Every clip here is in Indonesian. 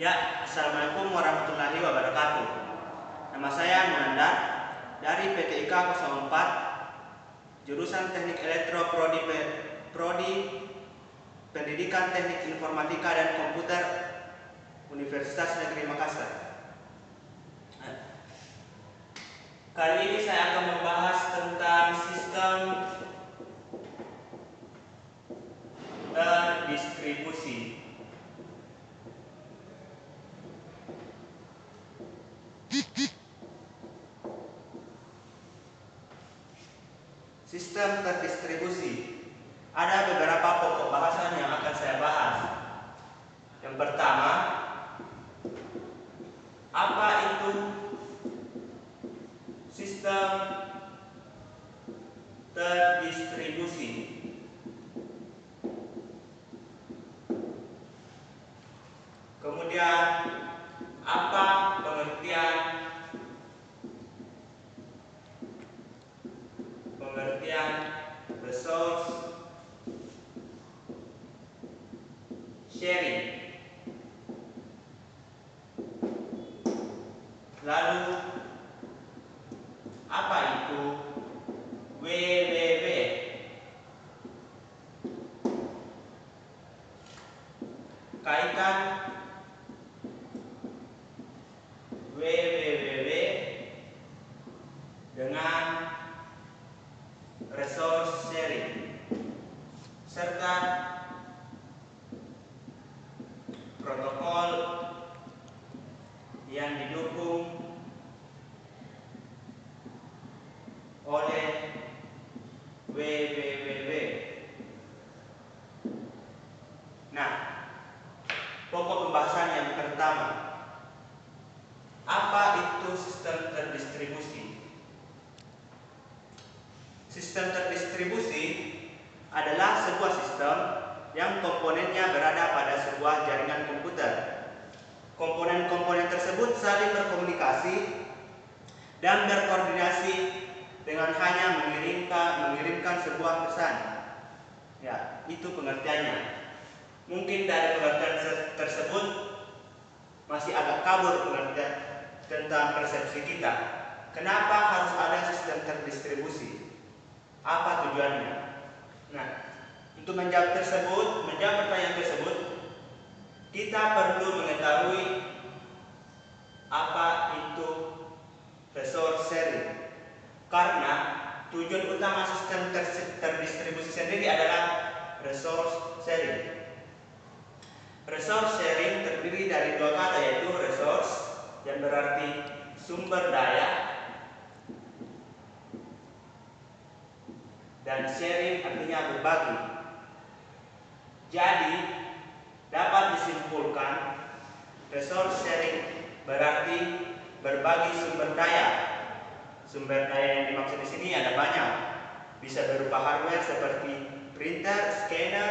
Ya, Assalamualaikum warahmatullahi wabarakatuh. Nama saya Munandar dari PT IKA 04, jurusan Teknik Elektro Prodi Pendidikan Teknik Informatika dan Komputer Universitas Negeri Makassar. Kali ini saya akan membahas tentang sistem terdistribusi. Sistem terdistribusi. Ada beberapa pokok bahasan yang akan saya bahas. Yang pertama, apa itu sistem terdistribusi? Kemudian, apa pengertian resource sharing? Lalu, apa itu WWW? Kaitkan WWW dengan resource sharing serta protokol yang didukung oleh WWW. Nah, pokok pembahasan yang pertama, apa itu sistem terdistribusi? Sistem terdistribusi adalah sebuah sistem yang komponennya berada pada sebuah jaringan komputer. Komponen-komponen tersebut saling berkomunikasi dan berkoordinasi dengan hanya mengirimkan sebuah pesan. Ya, itu pengertiannya. Mungkin dari pengertian tersebut masih agak kabur pengertian tentang persepsi kita. Kenapa harus ada sistem terdistribusi? Apa tujuannya? Nah, untuk menjawab pertanyaan tersebut, kita perlu mengetahui apa itu resource sharing. Karena tujuan utama sistem terdistribusi sendiri adalah resource sharing. Resource sharing terdiri dari dua kata, yaitu resource yang berarti sumber daya dan sharing artinya berbagi. Jadi dapat disimpulkan resource sharing berarti berbagi sumber daya. Sumber daya yang dimaksud di sini ada banyak. Bisa berupa hardware seperti printer, scanner,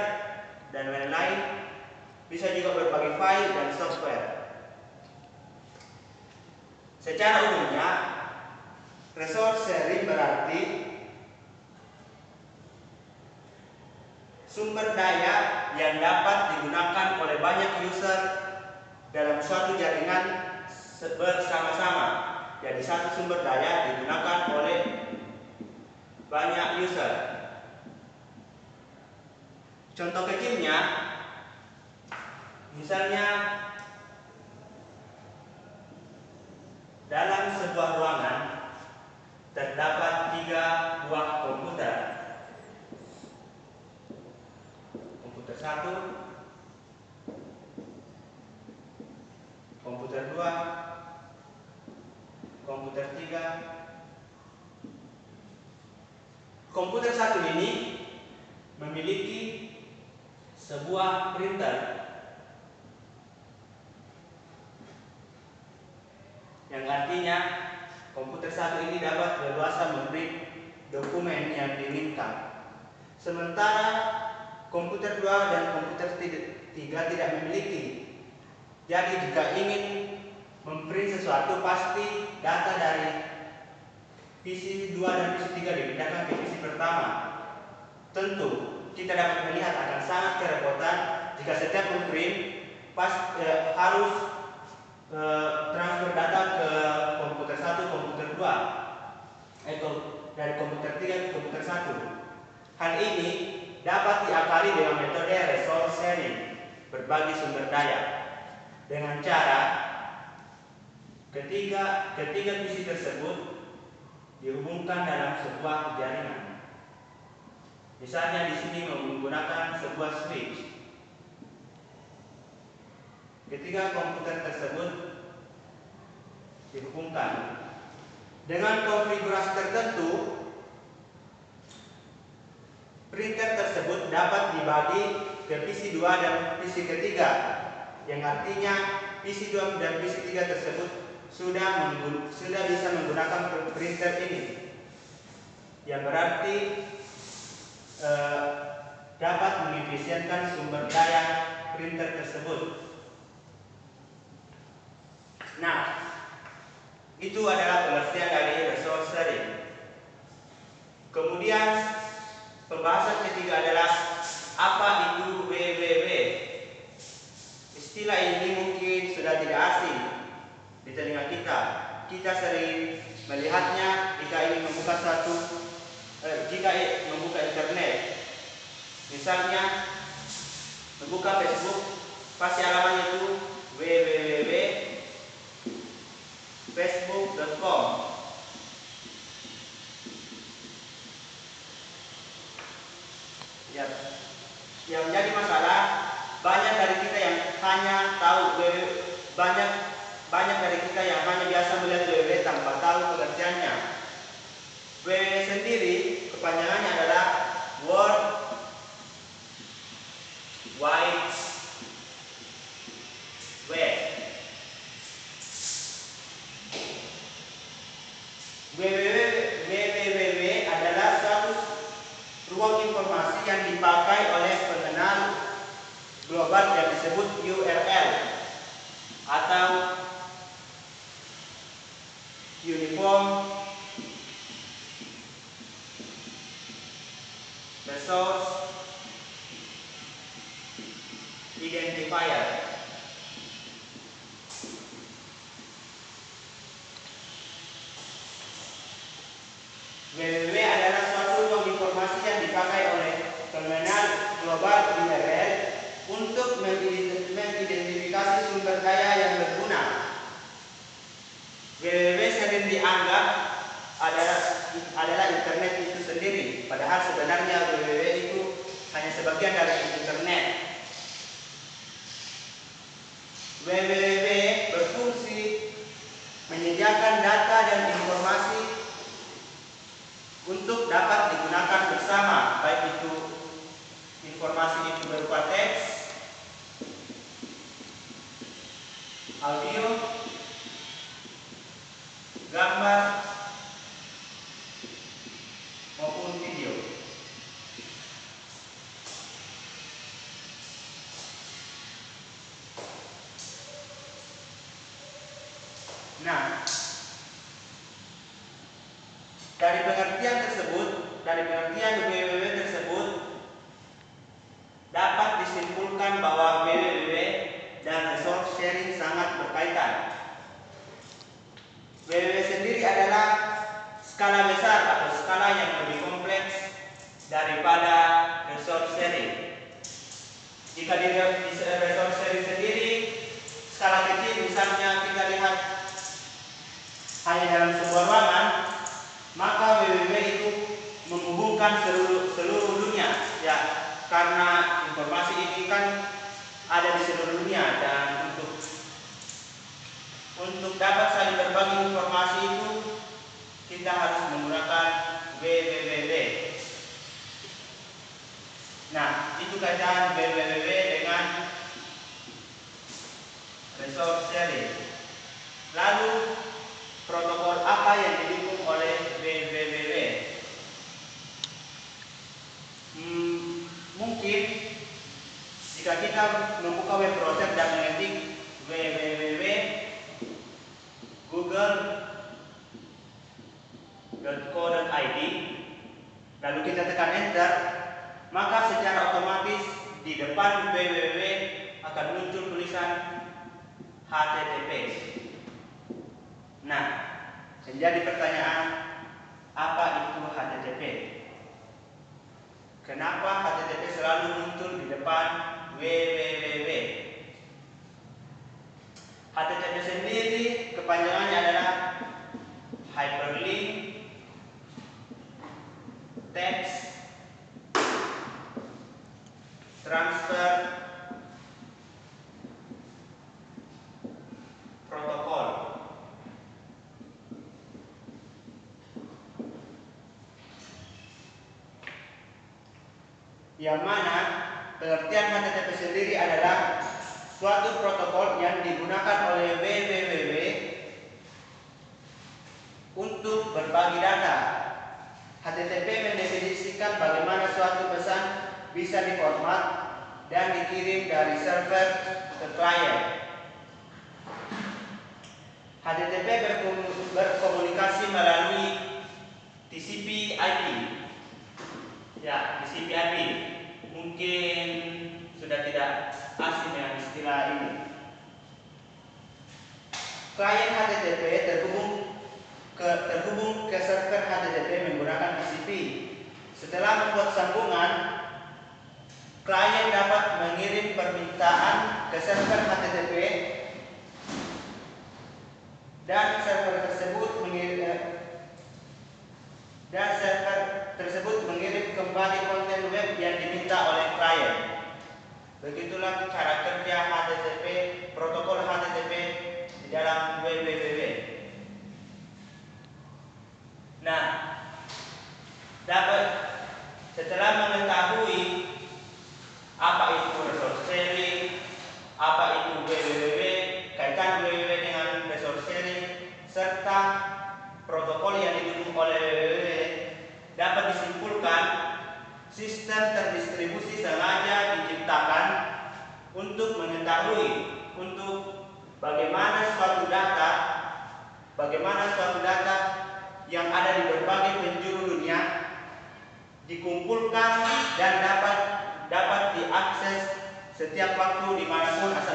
dan lain-lain. Bisa juga berbagi file dan software. Secara umumnya, resource sharing berarti sumber daya yang dapat digunakan oleh banyak user dalam suatu jaringan bersama-sama. Jadi satu sumber daya digunakan oleh banyak user. Contoh kecilnya, misalnya dalam sebuah ruangan terdapat 3 buah komputer. Komputer 1, komputer 2, komputer 3. Komputer 1 ini memiliki sebuah printer yang artinya komputer 1 ini dapat leluasa memprint dokumen yang diinginkan. Sementara komputer 2 dan komputer 3 tidak memiliki. Jadi jika ingin memprint sesuatu, pasti data dari PC 2 dan PC 3 dipindahkan ke PC pertama. Tentu kita dapat melihat akan sangat kerepotan jika setiap memprint harus transfer data ke komputer 1, komputer 2, dari komputer 3 ke komputer 1. Hal ini dapat diakali dengan metode resource sharing, berbagi sumber daya, dengan cara ketiga PC tersebut dihubungkan dalam sebuah jaringan. Misalnya di sini menggunakan sebuah switch. Ketiga komputer tersebut dihubungkan dengan konfigurasi tertentu. Printer tersebut dapat dibagi ke PC 2 dan PC ketiga, yang artinya PC 2 dan PC 3 tersebut sudah bisa menggunakan printer ini, yang berarti dapat mengefisienkan sumber daya printer tersebut. Nah, itu adalah pengertian dari resource sharing. Kemudian pembahasan ketiga adalah apa itu WWW. Istilah ini mungkin sudah tidak asing di telinga kita. Kita sering melihatnya jika ingin membuka membuka internet. Misalnya membuka Facebook, pasti alamatnya itu www.facebook.com. Ya, yang menjadi masalah, banyak dari kita yang hanya tahu banyak dari kita yang hanya biasa melihat www tanpa tahu pengertiannya. www sendiri kepanjangannya adalah World Wide Web. www adalah suatu ruang informasi yang dipakai oleh pengenal global yang disebut URL atau Uniform Resource Identifier. www adalah suatu ruang informasi yang dipakai oleh pengenal global URL untuk mengidentifikasi sumber daya yang berguna. www sering dianggap adalah internet itu sendiri, padahal sebenarnya www itu hanya sebagian dari internet. www berfungsi menyediakan data dan informasi untuk dapat digunakan bersama, baik itu informasi itu berupa teks, audio, gambar, maupun video. Nah, dari pengertian www tersebut dapat disimpulkan bahwa www dan resource sharing sangat berkaitan. www sendiri adalah skala besar atau skala yang lebih kompleks daripada resource sharing. Jika di resource sharing sendiri skala kecil, misalnya kita lihat hanya dalam sebuah ruangan, maka www itu menghubungkan seluruh dunia, ya, karena informasi ini kan ada di seluruh dunia, dan untuk dapat saling berbagi informasi itu kita harus menggunakan www. Nah, itu kaitan www dengan resource sharing. Lalu protokol apa yang didukung oleh www? Mungkin jika kita membuka web browser dan mengetik www.google.co.id, lalu kita tekan enter, maka secara otomatis di depan www akan muncul tulisan HTTP. Nah, menjadi pertanyaan, apa itu HTTP? Kenapa HTTP selalu muncul di depan www? HTTP sendiri kepanjangannya adalah Hyperlink Text Transfer Protocol. Yang mana pengertian HTTP sendiri adalah suatu protokol yang digunakan oleh www untuk berbagi data. HTTP mendefinisikan bagaimana suatu pesan bisa diformat dan dikirim dari server ke klien. HTTP berkomunikasi melalui TCP/IP. Ya, TCP/IP. Mungkin sudah tidak asing dengan istilah ini. Klien HTTP terhubung ke server HTTP menggunakan TCP. Setelah membuat sambungan, klien dapat mengirim permintaan ke server HTTP dan server tersebut mengirim kembali konten web yang diminta oleh klien. Begitulah cara kerja HTTP, protokol HTTP di dalam www. Nah, setelah mengetahui apa itu resource sharing, apa itu www, kaitan www dengan resource sharing, serta protokol yang didukung oleh www, dapat disimpulkan sistem terdistribusi sengaja diciptakan untuk mengetahui bagaimana suatu data yang ada di berbagai penjuru dunia dikumpulkan dan dapat diakses setiap waktu dimanapun asal